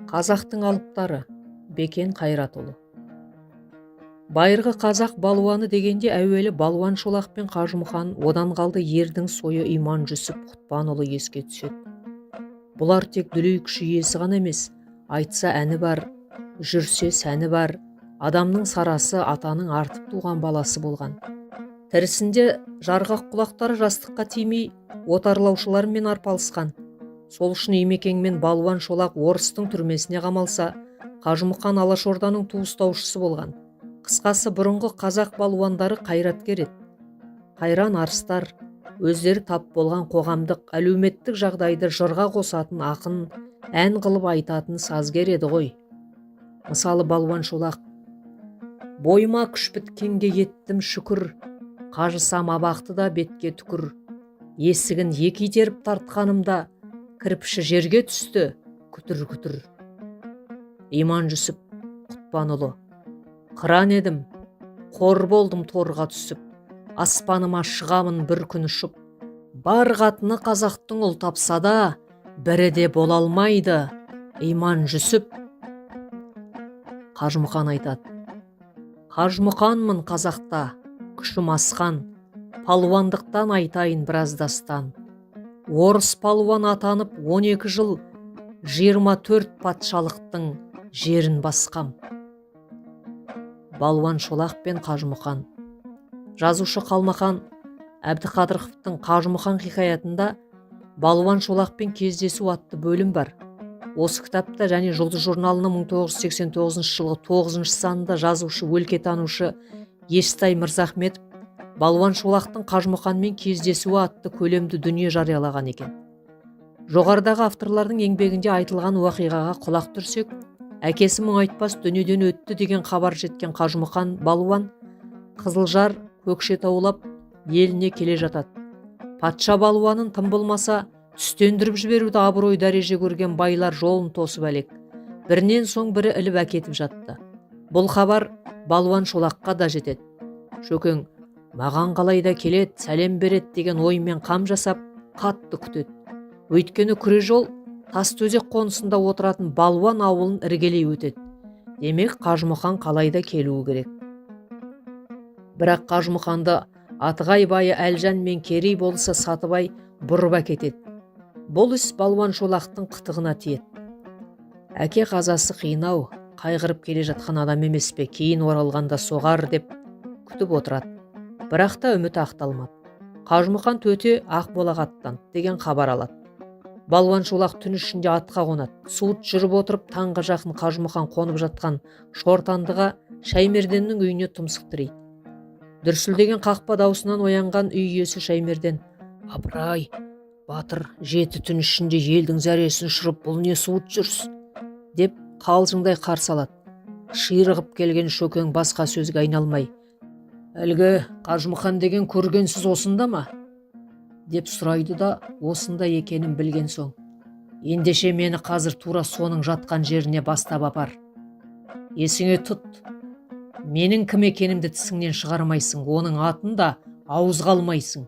Қазақтың алыптары Бекен Қайратұлы. Байырғы қазақ балуаны дегенде әуелі Балуан Шолақ пен Қажымұқан, одан қалды ердің сойы Иман Жүсіп Құтпанұлы еске түседі. Бұлар тек дүлей күші иесі ғана емес, айтса әні бар, жүрсе сәні бар, адамның сарасы, атаның артып туған баласы болған. Тірісінде жарғақ құлақтары жастыққа тимей, отарлаушылармен арпалысқан. Сол үшін Имекең мен Балуан Шолақ орыстың түрмесіне қамалса, Қажымұқан Алашорданың ту ұстаушысы болған. Қысқасы, бұрынғы қазақ балуандары қайраткер еді. Қайран арыстар, өздері тап болған қоғамдық, әлеуметтік жағдайды жырға қосатын ақын, ән қылып айтатын сазгер еді ғой. Мысалы, Балуан Шолақ: бойыма күш біткенге еттім шүкір, қажысам абақты да бетке түкір. Есігін екі итеріп тартқанымда, кірпіші жерге түсті, күтір-күтір. Иман Жүсіп Құтпанұлы: қыран едім, қор болдым торға түсіп, аспаныма шығамын бір күн ұшып. Бар қатыны қазақтың ұл тапса да, бірі де бола алмайды, Иман Жүсіп. Қажымұқан айтады: Қажымұқанмын қазақта, күшім асқан, палуандықтан айтайын біраз дастан. Орыс палуан атанып 12 жыл, 24 патшалықтың жерін басқам. Балуан Шолақ пен Қажымұқан. Жазушы Қалмақан Әбдіқадыровтың Қажымұқан хикаятында Балуан Шолақпен кездесу атты бөлім бар. Осы кітапта және Жұлдыз журналының 1989 жылғы 9 санында жазушы, өлкетанушы Естай Мырзахметов Балуан Шолақтың Қажымұқанмен кездесуі атты көлемді дүние жариялаған екен. Жоғарыдағы авторлардың еңбегінде айтылған уақиғаға құлақ түрсек, әкесі мұңайтпас дүниеден өтті деген хабар жеткен Қажымұқан балуан Қызылжар, Көкшетаулап еліне келе жатады. Патша балуанын тым болмаса түстендіріп жіберуді абырой дәреже көрген байлар жолын тосып әлек. Бірінен соң бірі іліп әкетіп жатты. Бұл хабар Балуан Шолаққа да жетеді. Шөкең маған қалайда келет, сәлем берет деген оймен қам жасап, қатты күтеді. Өйткені күре жол Тастөзек қонысында отыратын балуан ауылын іргелей өтеді. Демек, Қажымұқан қалайда келуі керек. Бірақ Қажымұқанды Атығай байы Әлжан мен Керей болысы Сатыбай бұрып әкетеді. Бұл іс Балуан Шолақтың қытығына тиеді. Әке қазасы қиынау, қайғырып келе жатқан адам емес пе, кейін оралғанда соғар деп күтіп отырады. Бірақ та үміт ақталмады. Қажымұқан төте Ақболақ аттанды деген хабар алады. Балуан Шолақ түн ішінде атқа қонады. Суыт жүріп отырып, таңға жақын Қажымұқан қонып жатқан Шортандыға Шаймерденнің үйіне тұмсық тірейді. Дүрсілдеген қақпа даусынан оянған үй иесі Шаймерден: апырай, батыр, 7 түн ішінде елдің зәресін ұшырып, бұл не суыт жүрсіз? Деп қалжыңдай қарсы алады. Ширығып келген Шөкең басқа сөзге айналмай: әлгі Қажымұқан деген көргенсіз осында ма? Деп сұрайды да, осында екенін білген соң: ендеше мені қазір тура соның жатқан жеріне бастап апар. Есіңе тұт, менің кім екенімді тісіңнен шығармайсың, оның атын да ауызға алмайсың,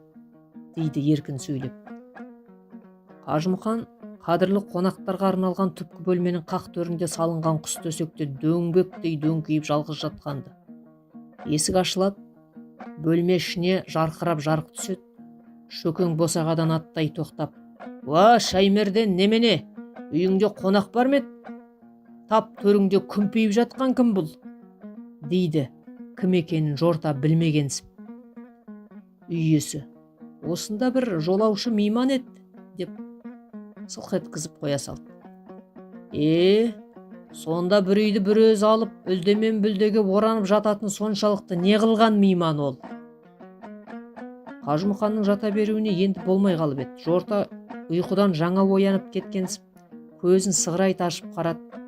дейді еркін сөйлеп. Қажымұқан қадірлі қонақтарға арналған түпкі бөлменің қақ төрінде салынған құс төсекте дөңбектей дөңкиіп жалғыз жатқанды. Есік ашылады, бөлме ішіне жарқырап жарық түседі. Шөкең босағадан аттай тоқтап: уа, Шаймерден, немене, үйіңде қонақ бар ма еді? Тап төріңде күмпиіп жатқан кім бұл? Дейді, кім екенін жорта білмегенсіп. Үй иесі: осында бір жолаушы мейман еді, деп сылқ еткізіп қоя салды. Сонда бір үйді бір өзі алып, үлдемен бүлдеге оранып жататын соншалықты не қылған мейман ол? Қажымұқанның жата беруіне енді болмай қалып еді. Жорта ұйқыдан жаңа оянып кеткенсіп, көзін сығырайта ашып қарады.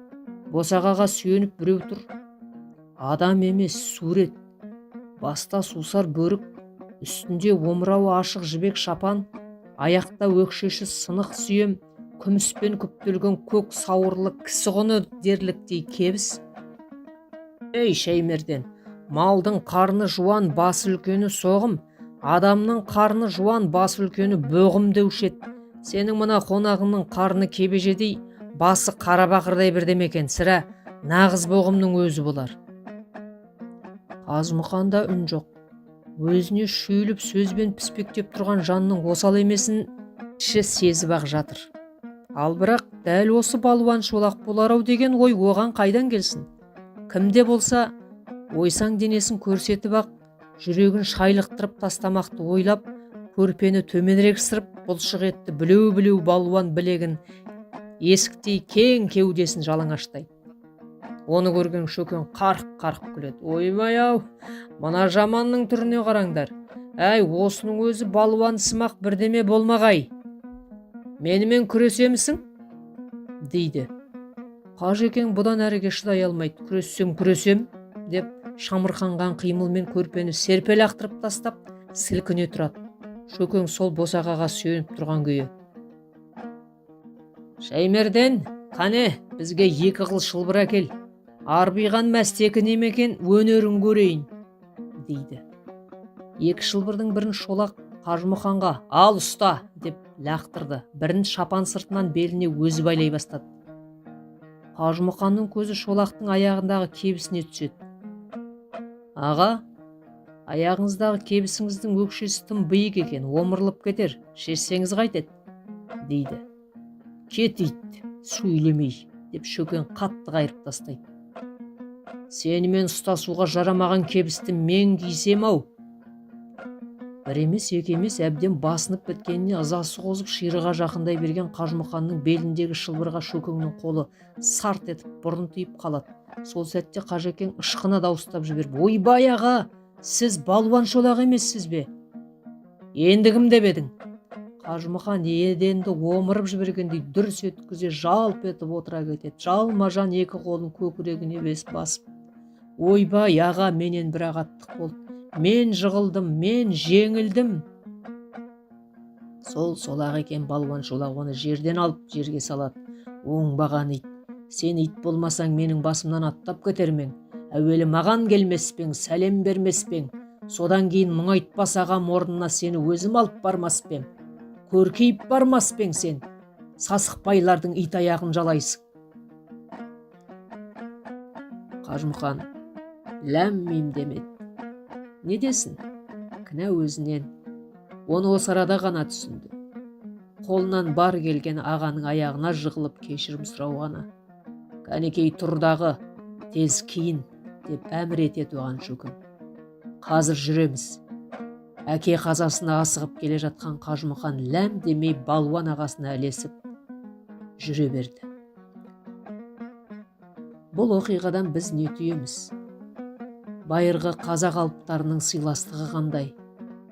Босағаға сүйеніп біреу тұр. Адам емес, сурет. Баста сусар бөрік, үстінде омырауы ашық жібек шапан, аяқта өкшеші сынық сүйем, күміспен күптелген көк сауырлы кісі құны дерліктей кебіс. Ей Шаймерден, малдың қарны жуан, басы үлкені соғым, адамның қарны жуан, басы үлкені бөғым деуші еді. Сенің мына қонағыңның қарны кебежедей, басы қарабақырдай бірдеме екен, сірә нағыз боғымның өзі болар. Қажымұқанда үн жоқ. Өзіне шүйіліп сөзбен піспектеп тұрған жанның осал емесін іші сезіп ақ жатыр. Ал бірақ дәл осы балуан шолақ болар-ау деген ой оған қайдан келсін? Кімде болса ойсаң денесін көрсетіп ақ жүрегін шайлықтырып тастамақты ойлап, көрпені төменірек сырып, бұлшық етті білеу балуан білегін есіктей кең кеудесін жалаңаштайды. Оны көрген Шөкең қарқ-қарқ күледі. Ойбай-ау, мына жаманның түріне қараңдар. Әй, осының өзі балуан сымақ бірдеме болмағай. Менімен күресемісің? дейді. Қажекең бұдан әріге шыдай алмайды. Күресем, деп шамырқанған қимылмен көрпені серпе лақтырып тастап, сілкіне тұрады. Шөкең сол босағаға сүйеніп тұрған күйі: Шәймерден, қане, бізге 2 қыл шылбыр әкел. Арбиған мәстекі немекен, өнерін көрейін, дейді. 2 шылбырдың бірін Шолақ Қажымұқанға ал ұста деп лақтырды. Бірін шапан сыртынан беліне өзі байлай бастады. Қажымұқанның көзі Шолақтың аяғындағы кебісіне түседі. Аға, аяғыңыздағы кебісіңіздің өкшесі тым биік екен, омырылып кетер, шешсеңіз қайтеді, дейді. Кет ит, сөйлемей, деп Шөкең қатты қайырып тастайды. Сенімен ұстасуға жарамаған кебісті мен кисем-ау. Бір емес, 2 емес, әбден басынып біткеніне ызасы қозып ширыға жақындай берген Қажымұқанның беліндегі шылбырға Шөкеңнің қолы сарт етіп бұрын тиіп қалады. Сол сәтте Қажекең ышқына дауыстап жіберіп: Ойбай аға, сіз балуан шолақ емессіз бе? Енді кім деп едің? Қажымұқан еденді омырып жібергендей дүрс еткізе жалп етіп отыра кетеді. Жалма-жан 2 қолын көкірегіне басып: Ойбай аға, менен бір ағаттық болды. Мен жығылдым, мен жеңілдім. Сол-ақ екен, балуан шолақ оны жерден алып жерге салады. Оңбаған ит, сен ит болмасаң менің басымнан аттап кетермең. Әуелі маған келмеспең, сәлем бермеспең. Содан кейін мұңайтпас ағам орнына сені өзім алып бармаспең. Көркейіп бармаспең сен. Сасықбайлардың ит аяғын жалайсың. Қажымұқан ләм-мим демеді. Не десін? Кінә өзінен. Оны осы арада ғана түсінді. Қолынан бар келген ағаның аяғына жығылып кешірім сұрау ғана. Кәнекей тұрдағы, тез кейін, деп әмір етеді оған Шөкең. Қазір жүреміз. Әке қазасына асығып келе жатқан Қажымұқан ләм демей балуан ағасына ілесіп жүре берді. Бұл оқиғадан біз не түйеміз? Байырғы қазақ алыптарының сыйластығы қандай,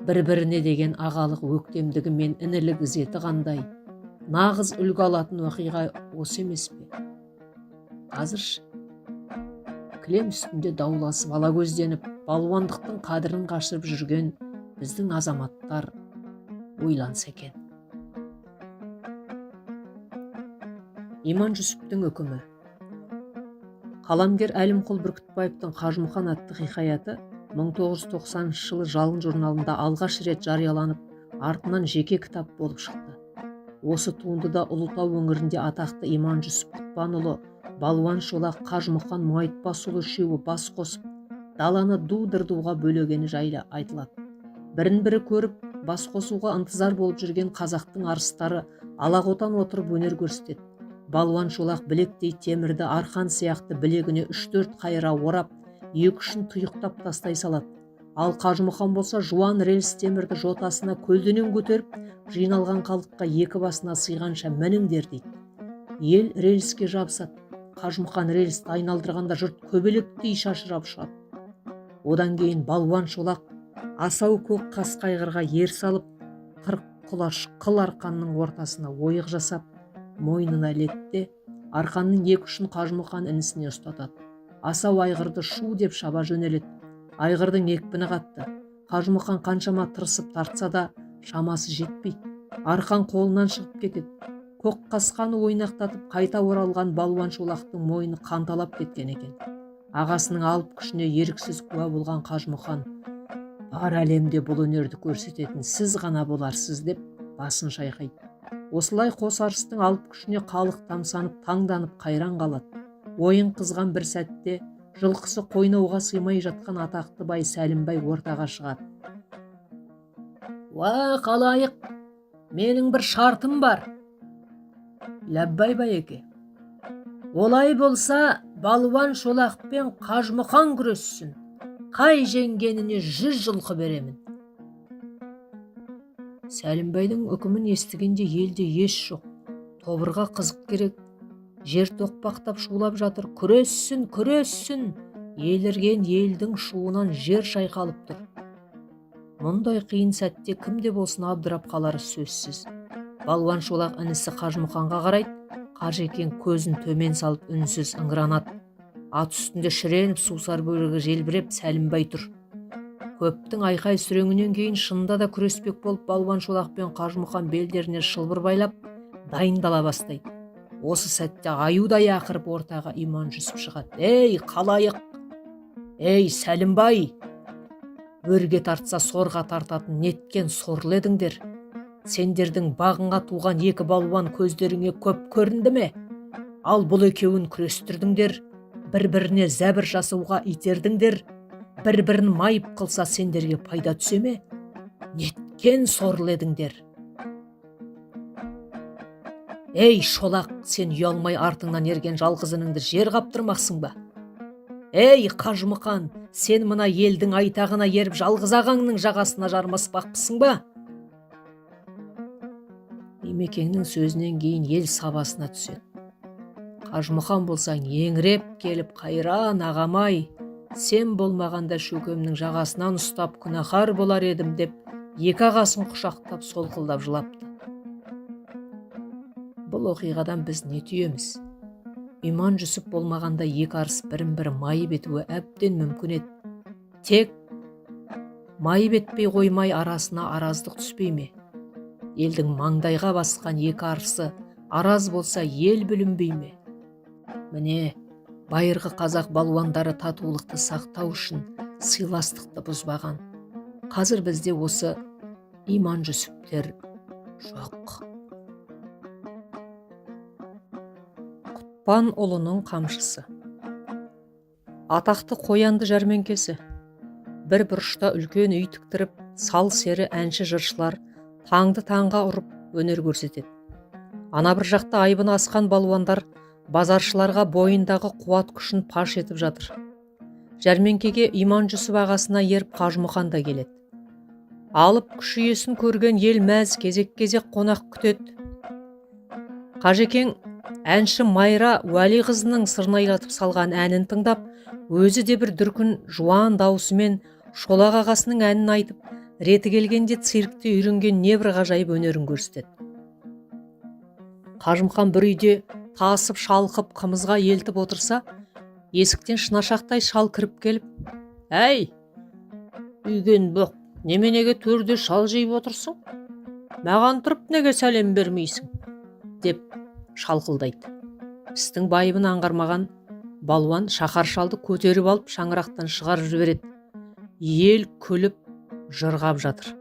бір-біріне деген ағалық өктемдігі мен інілік ізеті қандай, нағыз үлгі алатын оқиға осы емес пе? Қазірші кілем үстінде дауласып алакөзденіп, балуандықтың қадірін қашырып жүрген біздің азаматтар ойланса екен. Иман Жүсіптің үкімі. Қаламгер Әлімқұл Бүркітбаевтың Қажымұқан атты хикаяты 1990 жылы Жалын журналында алғаш рет жарияланып, артынан жеке кітап болып шықты. Осы туындыда Ұлытау өңірінде атақты Иман Жүсіп Құтпанұлы, балуан шолақ Қажымұқан Мұңайтпасұлы үшеуі бас қосып, даланы ду-дырдуға бөлегені жайлы айтылады. Бірін-бірі көріп, бас қосуға ынтызар болып жүрген қазақтың арыстары алақотан отырып өнер көрсетеді. Балуан шолақ білектей темірді арқан сияқты білегіне 3-4 қайыра орап, 2-3-ін тұйықтап тастай салады. Ал Қажымұқан болса жуан рельс темірді жотасына көлденең көтеріп, жиналған халыққа 2 басына сыйғанша мініңдер дейді. Ел рельске жабысады. Қажымұқан рельсті айналдырғанда жұрт көбелектей шашырап шығады. Одан кейін балуан шолақ асау көк қасқайғырға ер салып, 40 құлаш қыл арқанның ортасына ойық жасап, мойнына ілетті, арқанның 2-3-ін Қажымұқан інісіне ұстатады. Асау айғырды шу деп шаба жөнеледі. Айғырдың екпіні қатты. Қажымұқан қаншама тырысып тартса да шамасы жетпейді. Арқан қолынан шығып кетеді. Көк қасқаны ойнақтатып қайта оралған балуан шолақтың мойны қанталап кеткен екен. Ағасының алып күшіне еріксіз куә болған Қажымұқан: бар әлемде бұл өнерді көрсететін сіз ғана боларсыз, деп басын шайқайды. Осылай қос арыстың алып күшіне халық тамсанып, таңданып, қайран қалады. Ойын қызған бір сәтте жылқысы қойнауға сыймай жатқан атақты бай Сәлімбай ортаға шығады. «Уа, қалайық, менің бір шартым бар». «Ләббай байеке, олай болса, балуан Шолақ пен Қажымұқан күрессін. Қай жеңгеніне 100 жылқы беремін». Сәлімбайдың үкімін естігенде елде еш жоқ. Тобырға қызық керек. Жер тоқпақтап шулап жатыр. «Күрессін, күрессін!» Елірген елдің шуынан жер шайқалып тұр. Мұндай қиын сәтте кімде болсын абдырап қалары сөзсіз. Балуан Шолақ інісі Қажымұқанға қарайды. Қажекең көзін төмен салып үнсіз ыңғранады. Ат үстінде шіреніп сусар бөрігі желбіреп Сәлімбай тұр. Көптің айқай сүреңінен кейін шынында да күреспек болып Балуан Шолақ пен Қажымұқан белдеріне шылбыр байлап дайындала бастайды. Осы сәтте аюдай ақырып ортаға Иман-Жүсіп шығады. «Ей, қалайық! Ей, Сәлімбай! Өрге тартса сорға тартатын неткен сорлы едіңдер. Сендердің бағыңа туған екі балуан көздеріңе көп көрінді ме? Ал бұл екеуін күрестірдіңдер, бір-біріне зәбір жасауға итердіңдер, бір-бірін майып қылса сендерге пайда түсе ме? Неткен сорлы едіңдер!» «Ей, Шолақ, сен ұялмай артыңнан ерген жалғызыныңды жер қаптырмақсың ба? Ей, Қажымұқан, сен мына елдің айтағына еріп жалғыз ағаңның жағасына жармаспақпысың ба?» Имекеңнің сөзінен кейін ел сабасына түседі. Қажымұқан болсаң еңіреп келіп, «Қайран ағамай, сен болмағанда шөкемнің жағасынан ұстап күнәһар болар едім» деп екі ағасын құшақтап солқылдап жылапты. Бұл оқиғадан біз не түйеміз? Иман-Жүсіп болмағанда екі арыс бірін-бірі майып етуі әбден мүмкін еді. Тек майып етпей қоймай арасына араздық түспей ме? Елдің маңдайға басқан екі арысы араз болса ел бүлінбей ме? Міне, байырғы қазақ балуандары татулықты сақтау үшін сыйластықты бұзбаған. Қазір бізде осы Иман-Жүсіптер жоқ. Құтпан ұлының қамшысы. Атақты қоянды жәрмеңкесі. Бір бұрышта үлкен үй тіктіріп, сал-сері әнші жыршылар таңды таңға ұрып өнер көрсетеді. Ана бір жақта айбыны асқан балуандар базаршыларға бойындағы қуат күшін паш етіп жатыр. Жәрмеңкеге Иман-Жүсіп ағасына еріп Қажымұқан да келеді. Алып күш иесін көрген ел мәз, кезек-кезек қонақ күтеді. Қажекең әнші Майра Уәли қызының сырнайлатып салған әнін тыңдап, өзі де бір дүркін жуан даусымен Шолақ ағасының әнін айтып, реті келгенде циркте үйренген небір ғажайып өнерін көрсетеді. Қажымұқан бір үйде тасып шалқып қымызға елтіп отырса, есіктен шынашақтай шал кіріп келіп, «Әй, үйген боқ, неменеге төрде шал жиып отырсың? Маған тұрып неге сәлем бермейсің?» деп шалқылдайды. Істің байыбын аңғармаған балуан шақар шалды көтеріп алып шаңырақтан шығарып жібереді. Ел күліп жырғап жатыр.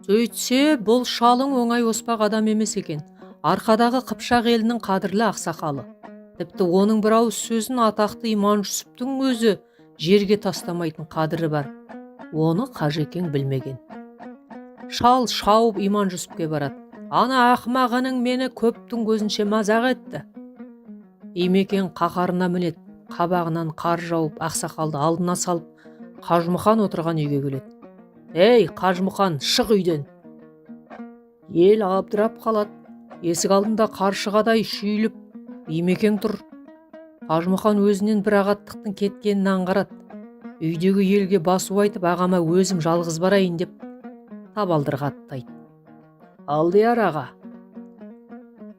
Сөйтсе, бұл шалың оңай оспақ адам емес екен. Арқадағы Қыпшақ елінің қадірлі ақсақалы. Тіпті оның бір ауыз сөзін атақты Иман-Жүсіптің өзі жерге тастамайтын қадірі бар. Оны Қажекең білмеген. Шал шауып Иман-Жүсіпке барады. «Ана ақымағының мені көптің көзінше мазақ етті». Имекең қақарына мінеді, қабағынан қар жауып, ақсақалды алдына салып, Қажымұқан отырған үйге келеді. «Ей, Қажымұқан, шық үйден!» Ел абдырап қалады. Есік алдында қаршығадай шүйіліп, Имекең тұр. Қажымұқан өзінен бір ағаттықтың кеткенін аңғарады. Үйдегі елге басу айтып, ағама өзім жалғыз барайын деп табалдырға аттайды. «Алдияр аға!»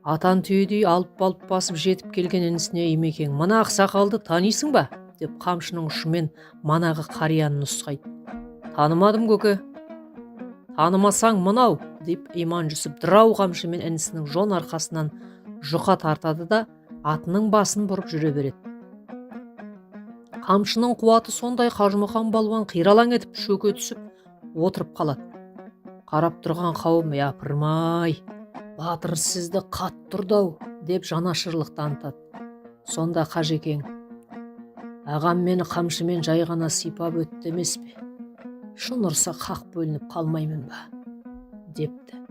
Атан түйедей алып басып жетіп келген інісіне Имекең, «Мына ақсақалды танисың ба?» деп қамшының ұшымен манағы қарияны нұсқайды. «Танымадым көке». «Танымасаң мынау!» деп Иман-Жүсіп дырау қамшымен інісінің жон арқасынан жұқа тартады да атының басын бұрып жүре береді. Қамшының қуаты сондай, Қажымұқан балуан қиралаң етіп шөке түсіп отырып қалады. Қарап тұрған қауым, «Япырмай, Батыр сізді қатты ұрды-ау деп жанашырлық танытады. Сонда Қажекең: ағам мені қамшымен жай ғана сипап өтті емес пе? Шын ұрса қақ бөлініп қалмаймын ба? Депті.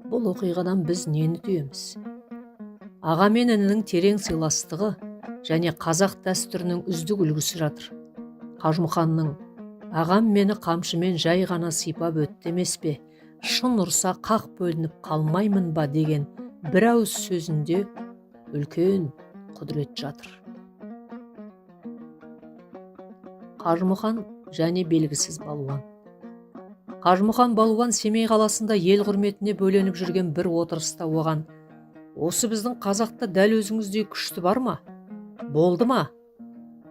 Бұл оқиғадан біз нені түйеміз? Аға мен інінің терең сыйластығы және қазақ дәстүрінің үздік үлгісі жатыр. Қажымұқанның ағам мені қамшымен жай ғана сипап өтті емес пе? Шын ұрса қақ бөлініп қалмаймын ба деген бір ауыз сөзінде үлкен құдірет жатыр. Қажымұқан және белгісіз балуан. Қажымұқан балуан Семей қаласында ел құрметіне бөленіп жүрген бір отырыста оған: осы біздің қазақта дәл өзіңіздей күшті бар ма? Болды ма?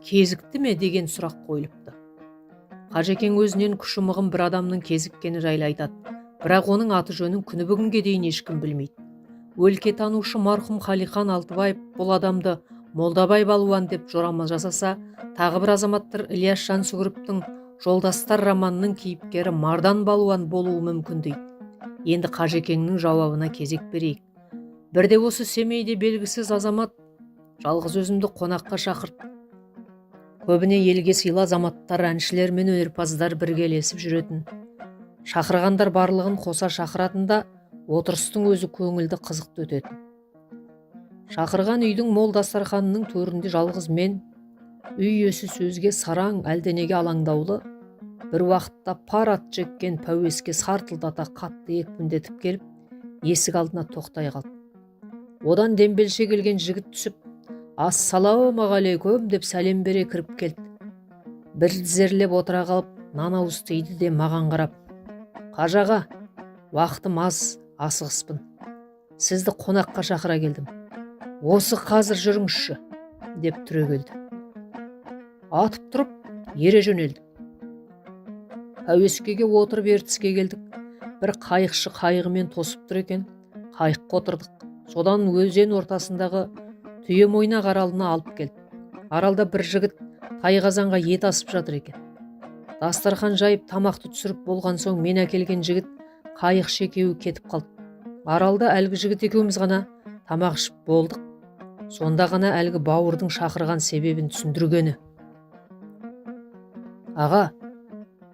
Кезікті ме? деген сұрақ қойылыпты. Қажекең өзінен күші мығым бір адамның кезіккені жайлы айтады, бірақ оның аты жөнін күні бүгінге дейін ешкім білмейді. Өлкетанушы марқұм Қалиқан Алтыбаев бұл адамды Молдабай балуан деп жорама жасаса, тағы бір азаматтар Ілияс Жансүгіровтің Жолдастар романының кейіпкері Мардан балуан болуы мүмкін дейді. Енді Қажекеңнің жауабына кезек берейік. Бірде осы Семейде белгісіз азамат жалғыз өзімді қонаққа шақырды. Көбіне елге сыйлы азаматтар, әншілер мен өнерпаздар біргелесіп жүретін. Шақырғандар барлығын қоса шақыратында отырыстың өзі көңілді қызықты өтетін. Шақырған үйдің мол дастарханының төрінде жалғыз мен, үй иесі сөзге сараң, әлденеге алаңдаулы, бір уақытта пар ат жеккен пәуеске сартылдата қатты екпіндетіп келіп, есік алдына тоқтай қалды. Одан дембелше келген жігіт түсіп, ассалаумағалейкум деп сәлем бере кіріп келді. Бір тізерлеп отыра қалып, нан ауыз тиді де маған қарап: қажаға, уақытым аз, асығыспын. Сізді қонаққа шақыра келдім. Осы қазір жүріңізші, деп түрегелді. Атып тұрып, ере жөнелді. Пәуескеге отырып ертіске келдік. Бір қайықшы қайығымен тосып тұр екен. Қайыққа отырдық. Содан өзен ортасындағы түйе мойнақ аралына алып келді. Аралда бір жігіт тайқазанға ет асып жатыр екен. Дастархан жайып тамақты түсіріп болған соң мен әкелген жігіт қайықшы екеуі кетіп қалды. Аралда әлгі жігіт екеуміз ғана тамақ ішіп болдық. Сонда ғана әлгі бауырдың шақырған себебін түсіндіргені: аға,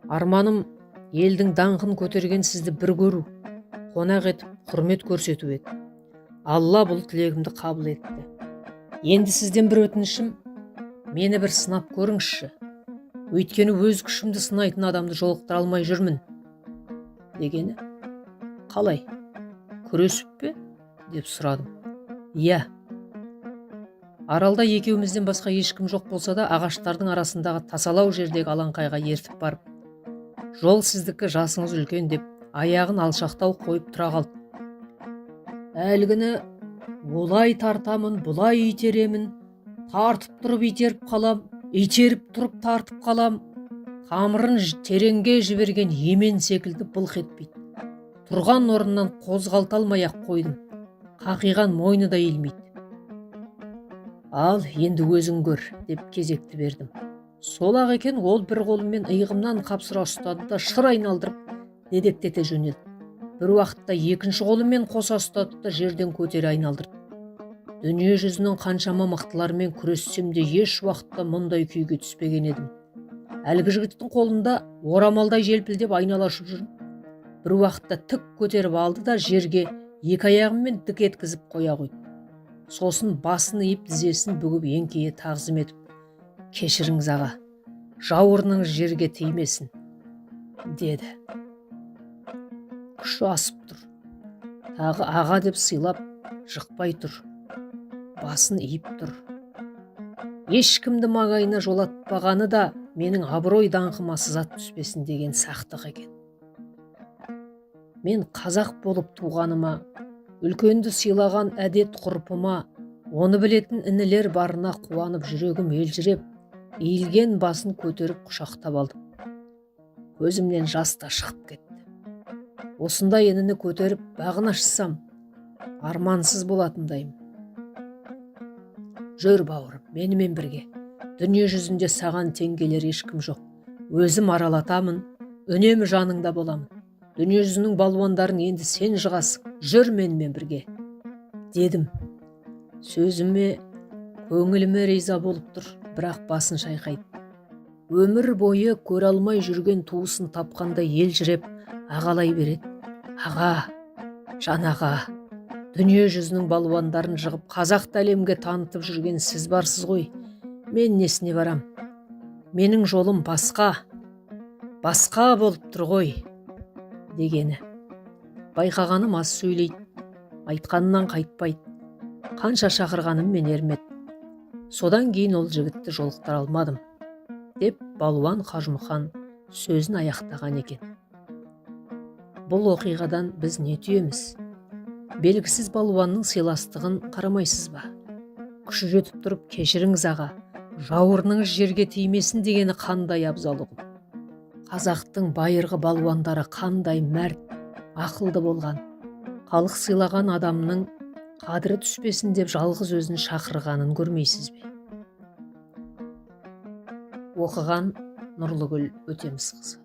арманым елдің даңқын көтерген сізді бір көру, қонақ етіп, құрмет көрсету еді. Алла бұл тілегімді қабыл етті. Енді сізден бір өтінішім, мені бір сынап көріңізші. Өйткені өз күшімді сынайтын адамды жолықтыра алмай жүрмін. Дегені: қалай, күресіп пе? деп сұрадым. Иә. Аралда екеумізден басқа ешкім жоқ болса да, ағаштардың арасындағы тасалау жердегі алаңқайға ертіп барып, жол сіздікі, жасыңыз үлкен деп, аяғын алшақтау қойып тұра қалды. Әлгіні олай тартамын, бұлай итеремін, тартып тұрып итеріп қалам, итеріп тұрып тартып қалам, тамырын тереңге жіберген емен секілді былқ етпейді. Тұрған орнынан қозғалта алмай-ақ қойдым. Қақиған мойны да иілмейді. Ал енді өзің көр, деп кезекті бердім. Сол-ақ екен, ол бір қолымен иығымнан қапсыра ұстады да шыр айналдырып дедектете жөнелді. Бір уақытта екінші қолымен қоса ұстады да жерден көтере айналдырды. Дүние жүзінің қаншама мықтылармен күрессем де еш уақытта мұндай күйге түспеген едім. Әлгі жігіттің қолында орамалдай желпілдеп айналашып жүріп, бір уақытта тік көтеріп алды да жерге екі аяғымен дік еткізіп қоя қойды. Сосын басын иіп тізесін бүгіп еңкейе тағзым етіп: кешіріңіз аға, жауырыныңыз жерге тимесін, деді. Күші асып тұр. Тағы аға деп сыйлап, жықпай тұр. Басын иіп тұр. Ешкімді маңайына жолатпағаны да менің абырой даңқыма сызат түспесін деген сақтық екен. Мен қазақ болып туғаныма, үлкенді сыйлаған әдет ғұрпыма, оны білетін інілер барына қуанып жүрегім елжіреп, иілген басын көтеріп құшақтап алдым. Көзімнен жас та шығып кетті. Осындай ініні көтеріп бағын ашсам, армансыз болатындаймын. Жүр бауырым, менімен бірге. Дүние жүзінде саған тең келер ешкім жоқ. Өзім аралатамын, үнемі жаныңда боламын. Дүниежүзінің балуандарын енді сен жығасың, жүр менімен бірге, дедім. Сөзіме көңіліме риза болып тұр, бірақ басын шайқайды. Өмір бойы көре алмай жүрген туысын тапқанда елжіреп ағалай береді. Аға, жан аға, дүние жүзінің балуандарын жығып қазақты әлемге танытып жүрген сіз барсыз ғой. Мен несіне барам? Менің жолым басқа болып тұр ғой, дегені. Байқағаным аз сөйлейді, айтқанынан қайтпайды. Қанша шақырғаныммен ермеді. Содан кейін ол жігітті жолықтыра алмадым, деп балуан Қажымұқан сөзін аяқтаған екен. Бұл оқиғадан біз не түйеміз? Белгісіз балуанның сыйластығын қарамайсыз ба? Күші жетіп тұрып, кешіріңіз аға, жауырыныңыз жерге тимесін дегені қандай абзал ұғым. Қазақтың байырғы балуандары қандай мәрт, ақылды болған. Халық сыйлаған адамның қадірі түспесін деп жалғыз өзін шақырғанын көрмейсіз бе? Оқыған Нұрлыгүл Өтемісқызы.